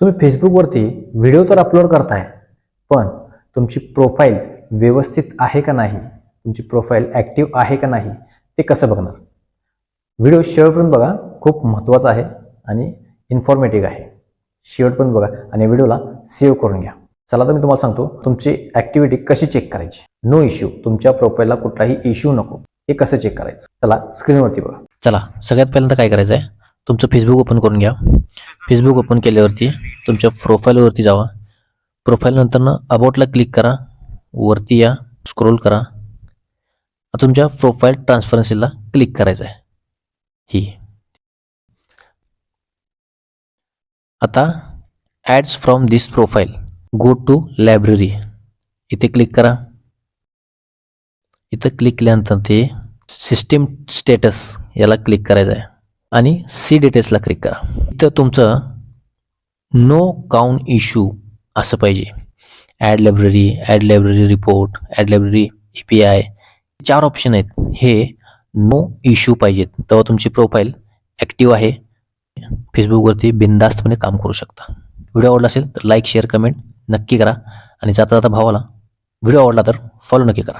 तुम्ही फेसबुकवरती व्हिडिओ तर अपलोड करताय, पण तुमची प्रोफाईल व्यवस्थित आहे का नाही, तुमची प्रोफाईल ॲक्टिव्ह आहे का नाही ते कसं बघणार? व्हिडिओ शेवटपर्यंत बघा, खूप महत्त्वाचा आहे आणि इन्फॉर्मेटिव्ह आहे. शेवटपर्यंत बघा आणि व्हिडिओला सेव्ह करून घ्या. चला तर मी तुम्हाला सांगतो तुमची ॲक्टिव्हिटी कशी चेक करायची. नो इश्यू, तुमच्या प्रोफाईलला कुठलाही इश्यू नको, हे कसं चेक करायचं? चला स्क्रीनवरती बघा. चला सगळ्यात पहिल्यांदा काय करायचं आहे, तुमचं फेसबुक ओपन करून घ्या. फेसबुक ओपन केल्यावरती तुमच्या प्रोफाईलवरती जावा. प्रोफाईल नंतरनं अबाउटला क्लिक करा, वरती या, स्क्रोल करा. आता तुमच्या प्रोफाईल ट्रान्सपरन्सीला क्लिक करायचं आहे. ही आता ads from this profile, go to library, इथे क्लिक करा. इथं क्लिक केल्यानंतर ते सिस्टीम स्टेटस याला क्लिक करायचं आहे आणि सी डिटेल्सला क्लिक करा. इथं तुमचं नो काउंट इश्यू असं पाहिजे. Ad library report, ad library API, 4 option आहेत. हे नो इश्यू पाहिजेत, तेव्हा तुमची प्रोफाईल ॲक्टिव्ह आहे. फेसबुकवरती बिनधास्तपणे काम करू शकता. व्हिडिओ आवडला असेल तर लाईक, शेअर, कमेंट नक्की करा आणि जाता जाता भावाला व्हिडिओ आवडला तर फॉलो नक्की करा.